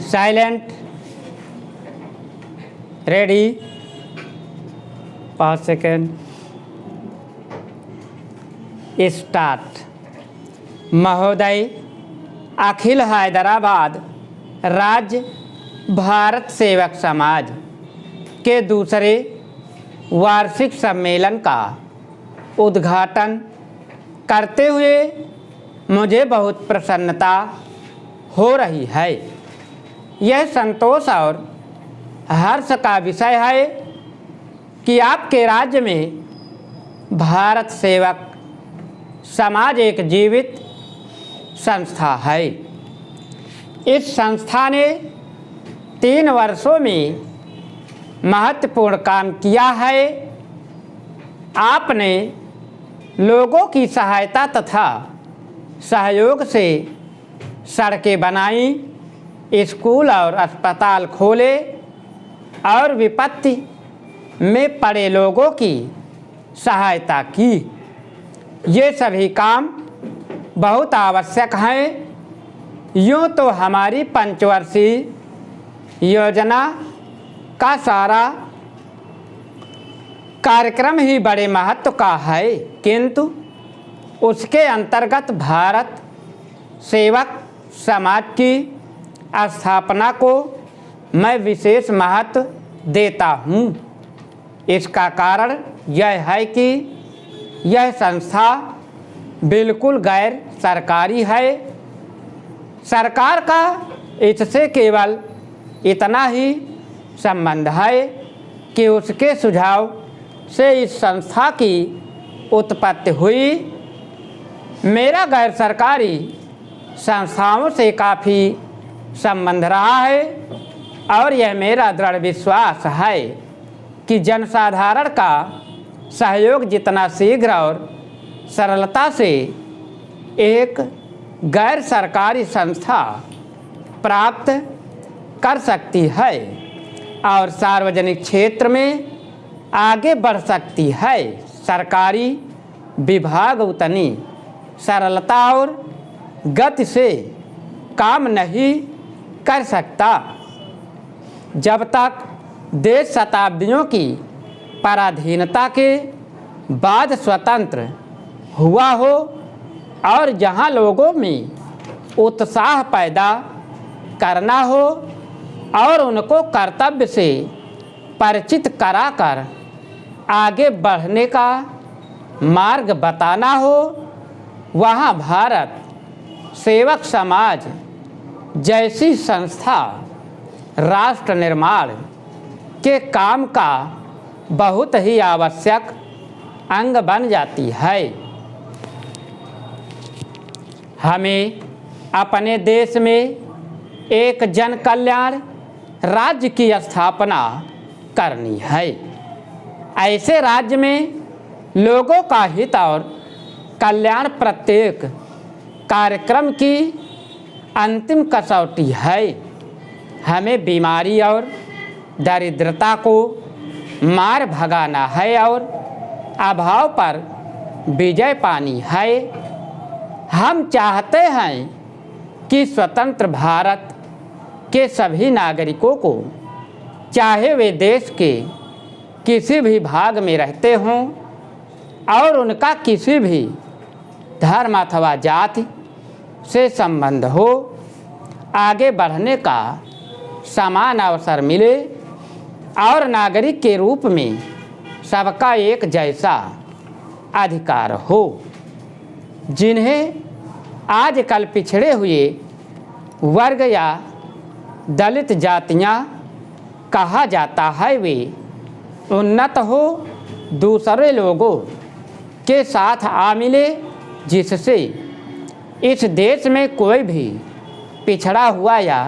Silent, ready, 5 second, start. महोदय, अखिल हैदराबाद राज्य भारत सेवक समाज के दूसरे वार्षिक सम्मेलन का उद्घाटन करते हुए मुझे बहुत प्रसन्नता हो रही है। यह संतोष और हर्ष का विषय है कि आपके राज्य में भारत सेवक समाज एक जीवित संस्था है। इस संस्था ने 3 वर्षों में महत्वपूर्ण काम किया है। आपने लोगों की सहायता तथा सहयोग से सड़कें बनाई, स्कूल और अस्पताल खोले और विपत्ति में पड़े लोगों की सहायता की। ये सभी काम बहुत आवश्यक हैं। यूँ तो हमारी पंचवर्षीय योजना का सारा कार्यक्रम ही बड़े महत्व का है, किंतु उसके अंतर्गत भारत सेवक समाज की स्थापना को मैं विशेष महत्व देता हूँ। इसका कारण यह है कि यह संस्था बिल्कुल गैर सरकारी है। सरकार का इससे केवल इतना ही संबंध है कि उसके सुझाव से इस संस्था की उत्पत्ति हुई। मेरा गैर सरकारी संस्थाओं से काफ़ी संबंध रहा है और यह मेरा दृढ़ विश्वास है कि जनसाधारण का सहयोग जितना शीघ्र और सरलता से एक गैर सरकारी संस्था प्राप्त कर सकती है और सार्वजनिक क्षेत्र में आगे बढ़ सकती है, सरकारी विभाग उतनी सरलता और गति से काम नहीं कर सकता जब तक देश शताब्दियों की पराधीनता के बाद स्वतंत्र हुआ हो और जहां लोगों में उत्साह पैदा करना हो और उनको कर्तव्य से परिचित कराकर आगे बढ़ने का मार्ग बताना हो, वहां भारत सेवक समाज जैसी संस्था राष्ट्र निर्माण के काम का बहुत ही आवश्यक अंग बन जाती है। हमें अपने देश में एक जन कल्याण राज्य की स्थापना करनी है। ऐसे राज्य में लोगों का हित और कल्याण प्रत्येक कार्यक्रम की अंतिम कसौटी है। हमें बीमारी और दरिद्रता को मार भगाना है और अभाव पर विजय पानी है। हम चाहते हैं कि स्वतंत्र भारत के सभी नागरिकों को, चाहे वे देश के किसी भी भाग में रहते हों और उनका किसी भी धर्म अथवा जाति से संबंध हो, आगे बढ़ने का समान अवसर मिले और नागरिक के रूप में सबका एक जैसा अधिकार हो। जिन्हें आजकल पिछड़े हुए वर्ग या दलित जातियां कहा जाता है, वे उन्नत हो दूसरे लोगों के साथ आ मिले, जिससे इस देश में कोई भी पिछड़ा हुआ या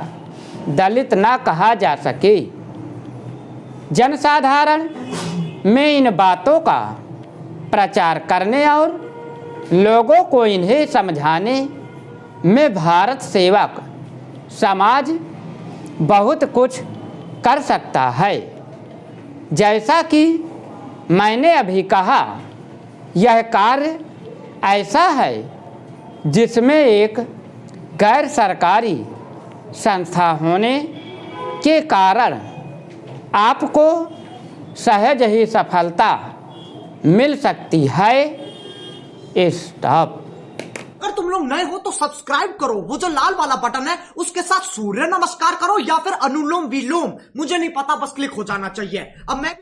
दलित ना कहा जा सके। जनसाधारण में इन बातों का प्रचार करने और लोगों को इन्हें समझाने में भारत सेवक समाज बहुत कुछ कर सकता है। जैसा कि मैंने अभी कहा, यह कार्य ऐसा है जिसमें एक गैर सरकारी संस्था होने के कारण आपको सहज ही सफलता मिल सकती है। स्टॉप। अगर तुम लोग नए हो तो सब्सक्राइब करो, वो जो लाल वाला बटन है उसके साथ सूर्य नमस्कार करो या फिर अनुलोम विलोम, मुझे नहीं पता, बस क्लिक हो जाना चाहिए। अब मैं